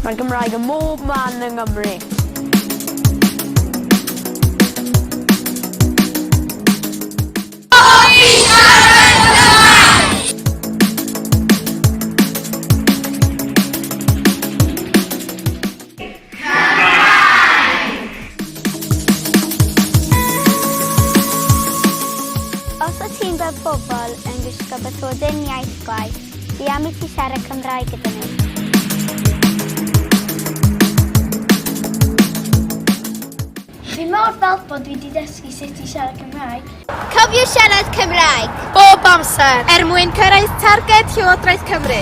Mae'r Gymraeg yn mob man yng Nghymru. Os o ti'n gweld bobl yn gwisgo bathodyn iaith gwaith, di am i ti siarad Cymraeg gyda nhw. Fi mor falch bod fi wedi dysgu sut i siarad Cymraeg. Cofiwch siarad Cymraeg bob amser mwyn cyrraedd targed Llywodraeth Cymru.